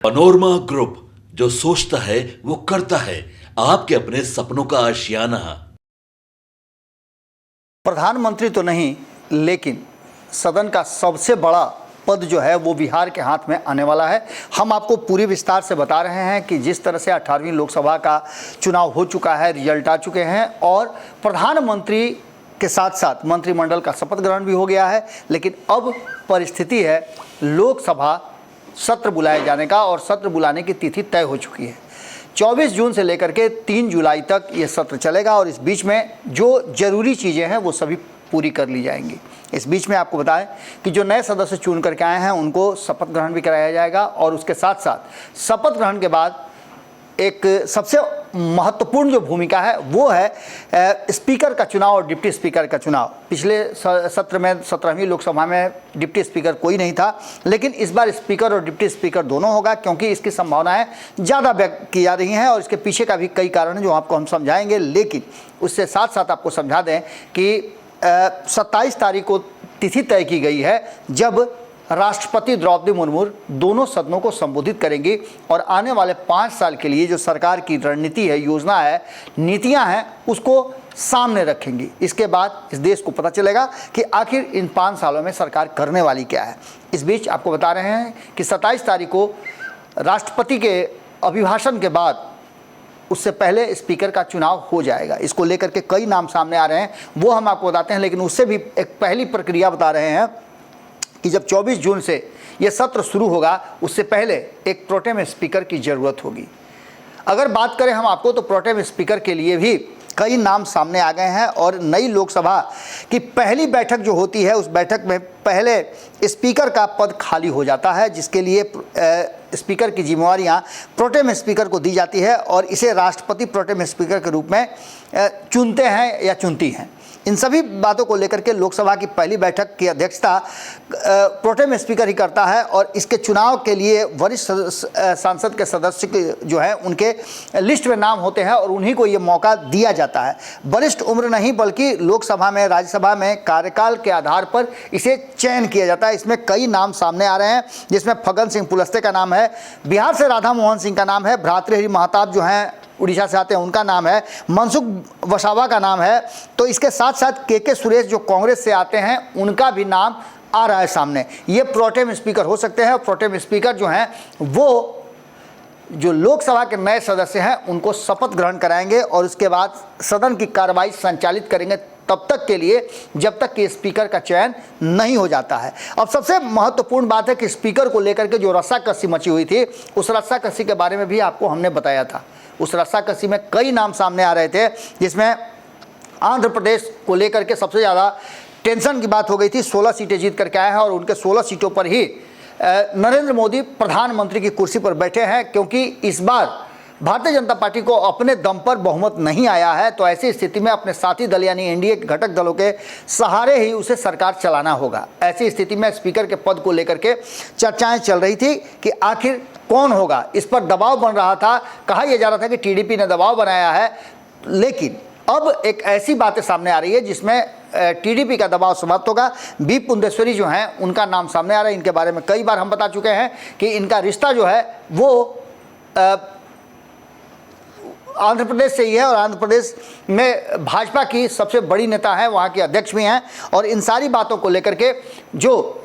Panorama group, जो सोचता है वो करता है। आपके अपने सपनों का आशियाना। प्रधानमंत्री तो नहीं, लेकिन सदन का सबसे बड़ा पद जो है वो बिहार के हाथ में आने वाला है। हम आपको पूरी विस्तार से बता रहे हैं कि जिस तरह से 18वीं लोकसभा का चुनाव हो चुका है, रिजल्ट आ चुके हैं और प्रधानमंत्री के साथ साथ मंत्रिमंडल का शपथ ग्रहण भी हो गया है, लेकिन अब परिस्थिति है लोकसभा सत्र बुलाए जाने का और सत्र बुलाने की तिथि तय हो चुकी है। 24 जून से लेकर के 3 जुलाई तक ये सत्र चलेगा और इस बीच में जो जरूरी चीज़ें हैं वो सभी पूरी कर ली जाएंगी। इस बीच में आपको बताएं कि जो नए सदस्य चुन करके आए हैं उनको शपथ ग्रहण भी कराया जाएगा और उसके साथ साथ शपथ ग्रहण के बाद एक सबसे महत्वपूर्ण जो भूमिका है वो है स्पीकर का चुनाव और डिप्टी स्पीकर का चुनाव। पिछले सत्र में 17वीं लोकसभा में डिप्टी स्पीकर कोई नहीं था, लेकिन इस बार स्पीकर और डिप्टी स्पीकर दोनों होगा क्योंकि इसकी संभावनाएं ज़्यादा व्यक्त की जा रही हैं और इसके पीछे का भी कई कारण हैं जो आपको हम समझाएंगे। लेकिन उससे साथ साथ आपको समझा दें कि 27 तारीख को तिथि तय की गई है जब राष्ट्रपति द्रौपदी मुर्मू दोनों सदनों को संबोधित करेंगी और आने वाले 5 साल के लिए जो सरकार की रणनीति है, योजना है, नीतियां हैं, उसको सामने रखेंगी। इसके बाद इस देश को पता चलेगा कि आखिर इन 5 सालों में सरकार करने वाली क्या है। इस बीच आपको बता रहे हैं कि 27 तारीख को राष्ट्रपति के अभिभाषण के बाद उससे पहले स्पीकर का चुनाव हो जाएगा। इसको लेकर के कई नाम सामने आ रहे हैं, वो हम आपको बताते हैं, लेकिन उससे भी एक पहली प्रक्रिया बता रहे हैं कि जब 24 जून से ये सत्र शुरू होगा उससे पहले एक प्रोटेम स्पीकर की ज़रूरत होगी। अगर बात करें हम आपको तो प्रोटेम स्पीकर के लिए भी कई नाम सामने आ गए हैं और नई लोकसभा की पहली बैठक जो होती है उस बैठक में पहले स्पीकर का पद खाली हो जाता है, जिसके लिए स्पीकर की जिम्मेवारियां प्रोटेम स्पीकर को दी जाती है और इसे राष्ट्रपति प्रोटेम स्पीकर के रूप में चुनते हैं या चुनती हैं। इन सभी बातों को लेकर के लोकसभा की पहली बैठक की अध्यक्षता प्रोटेम स्पीकर ही करता है और इसके चुनाव के लिए वरिष्ठ सांसद के सदस्य जो है उनके लिस्ट में नाम होते हैं और उन्हीं को ये मौका दिया जाता है। वरिष्ठ उम्र नहीं बल्कि लोकसभा में, राज्यसभा में कार्यकाल के आधार पर इसे चयन किया जाता है। इसमें कई नाम सामने आ रहे हैं, जिसमें फग्गन सिंह कुलस्ते का नाम है, बिहार से राधा मोहन सिंह का नाम है, भ्रातृहरि महताब जो हैं उड़ीसा से आते हैं उनका नाम है, मनसुख वसावा का नाम है। तो इसके साथ साथ के सुरेश जो कांग्रेस से आते हैं उनका भी नाम आ रहा है सामने। ये प्रोटेम स्पीकर हो सकते हैं और प्रोटेम स्पीकर जो हैं वो जो लोकसभा के नए सदस्य हैं उनको शपथ ग्रहण कराएंगे और उसके बाद सदन की कार्रवाई संचालित करेंगे तब तक के लिए जब तक कि स्पीकर का चयन नहीं हो जाता है। अब सबसे महत्वपूर्ण बात है कि स्पीकर को लेकर के जो रस्साकसी मची हुई थी उस रस्साकसी के बारे में भी आपको हमने बताया था। उस रस्साकसी में कई नाम सामने आ रहे थे, जिसमें आंध्र प्रदेश को लेकर के सबसे ज़्यादा टेंशन की बात हो गई थी। 16 सीटें जीत करके आए हैं और उनके 16 सीटों पर ही नरेंद्र मोदी प्रधानमंत्री की कुर्सी पर बैठे हैं, क्योंकि इस बार भारतीय जनता पार्टी को अपने दम पर बहुमत नहीं आया है। तो ऐसी स्थिति में अपने साथी दल यानी एनडीए के घटक दलों के सहारे ही उसे सरकार चलाना होगा। ऐसी स्थिति में स्पीकर के पद को लेकर के चर्चाएं चल रही थी कि आखिर कौन होगा। इस पर दबाव बन रहा था, कहा यह जा रहा था कि टीडीपी ने दबाव बनाया है, लेकिन अब एक ऐसी बातें सामने आ रही है जिसमें टीडीपी का दबाव समाप्त होगा। बी पुंदेश्वरी जो हैं उनका नाम सामने आ रहा है। इनके बारे में कई बार हम बता चुके हैं कि इनका रिश्ता जो है वो आंध्र प्रदेश से ही है और आंध्र प्रदेश में भाजपा की सबसे बड़ी नेता है, वहाँ के अध्यक्ष भी हैं। और इन सारी बातों को लेकर के जो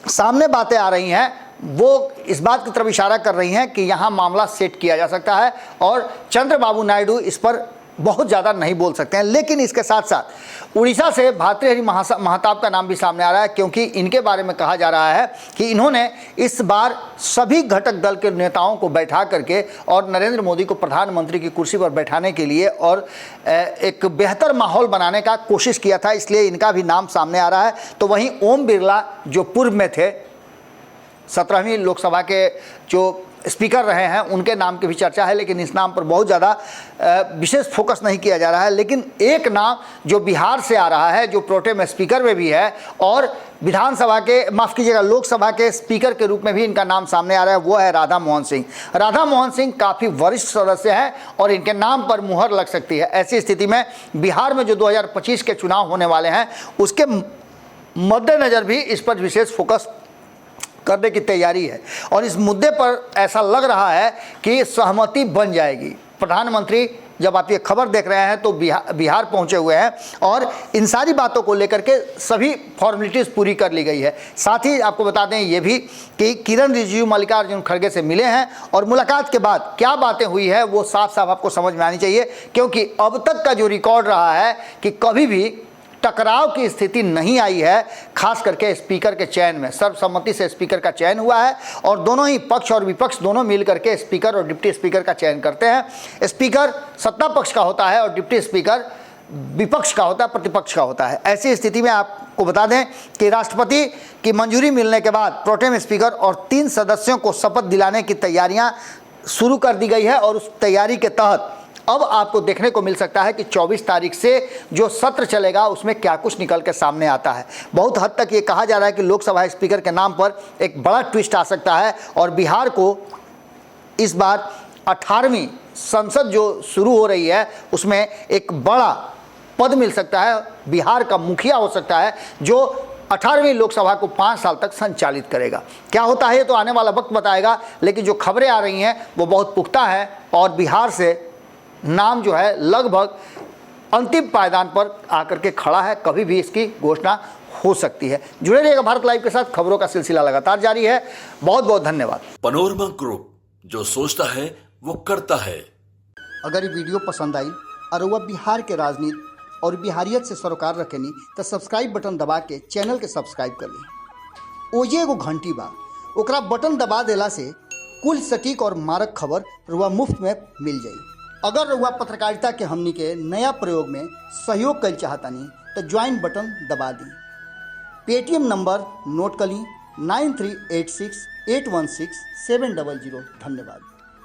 सामने बातें आ रही हैं वो इस बात की तरफ इशारा कर रही हैं कि यहाँ मामला सेट किया जा सकता है और चंद्रबाबू नायडू इस पर बहुत ज़्यादा नहीं बोल सकते हैं। लेकिन इसके साथ साथ उड़ीसा से भ्रातृहरि महताब का नाम भी सामने आ रहा है, क्योंकि इनके बारे में कहा जा रहा है कि इन्होंने इस बार सभी घटक दल के नेताओं को बैठा करके और नरेंद्र मोदी को प्रधानमंत्री की कुर्सी पर बैठाने के लिए और एक बेहतर माहौल बनाने का कोशिश किया था, इसलिए इनका भी नाम सामने आ रहा है। तो वहीं ओम बिरला जो पूर्व में थे 17वीं लोकसभा के जो स्पीकर रहे हैं उनके नाम की भी चर्चा है, लेकिन इस नाम पर बहुत ज़्यादा विशेष फोकस नहीं किया जा रहा है। लेकिन एक नाम जो बिहार से आ रहा है, जो प्रोटेम स्पीकर में भी है और विधानसभा के, माफ़ कीजिएगा, लोकसभा के स्पीकर के रूप में भी इनका नाम सामने आ रहा है, वो है राधा मोहन सिंह। राधा मोहन सिंह काफ़ी वरिष्ठ सदस्य हैं और इनके नाम पर मुहर लग सकती है। ऐसी स्थिति में बिहार में जो 2025 के चुनाव होने वाले हैं उसके मद्देनज़र भी इस पर विशेष फोकस करने की तैयारी है और इस मुद्दे पर ऐसा लग रहा है कि सहमति बन जाएगी। प्रधानमंत्री जब आप ये खबर देख रहे हैं तो बिहार पहुंचे हुए हैं और इन सारी बातों को लेकर के सभी फॉर्मेलिटीज़ पूरी कर ली गई है। साथ ही आपको बता दें ये भी कि किरण रिजिजू मल्लिकार्जुन खड़गे से मिले हैं और मुलाकात के बाद क्या बातें हुई है वो साफ साफ आपको समझ में आनी चाहिए, क्योंकि अब तक का जो रिकॉर्ड रहा है कि कभी भी टकराव की स्थिति नहीं आई है, खास करके स्पीकर के चयन में। सर्वसम्मति से स्पीकर का चयन हुआ है और दोनों ही पक्ष और विपक्ष दोनों मिल करके स्पीकर और डिप्टी स्पीकर का चयन करते हैं। स्पीकर सत्ता पक्ष का होता है और डिप्टी स्पीकर विपक्ष का होता है, प्रतिपक्ष का होता है। ऐसी स्थिति में आपको बता दें कि राष्ट्रपति की मंजूरी मिलने के बाद प्रोटेम स्पीकर और 3 सदस्यों को शपथ दिलाने की तैयारियां शुरू कर दी गई है और उस तैयारी के तहत अब आपको देखने को मिल सकता है कि 24 तारीख से जो सत्र चलेगा उसमें क्या कुछ निकल के सामने आता है। बहुत हद तक ये कहा जा रहा है कि लोकसभा स्पीकर के नाम पर एक बड़ा ट्विस्ट आ सकता है और बिहार को इस बार 18वीं संसद जो शुरू हो रही है उसमें एक बड़ा पद मिल सकता है। बिहार का मुखिया हो सकता है जो 18वीं लोकसभा को 5 साल तक संचालित करेगा। क्या होता है ये तो आने वाला वक्त बताएगा, लेकिन जो खबरें आ रही हैं वो बहुत पुख्ता है और बिहार से नाम जो है लगभग अंतिम पायदान पर आकर के खड़ा है। कभी भी इसकी घोषणा हो सकती है। जुड़े रहिएगा भारत लाइव के साथ, खबरों का सिलसिला लगातार जारी है। बहुत बहुत धन्यवाद। पनोरमा ग्रुप, जो सोचता है वो करता है। अगर ये वीडियो पसंद आई और वह बिहार के राजनीति और बिहारियत से सरोकार रखेनी तो सब्सक्राइब बटन दबा के चैनल के सब्सक्राइब कर ली। ओजे एगो घंटी बा, ओकरा बटन दबा देला से कुल सटीक और मारक खबर रुआ मुफ्त में मिल जाई। अगर रुआ पत्रकारिता के हमनी के नया प्रयोग में सहयोग कर चाहतानी तो ज्वाइन बटन दबा दी। पेटीएम नंबर नोट कर ली 9386816700। धन्यवाद।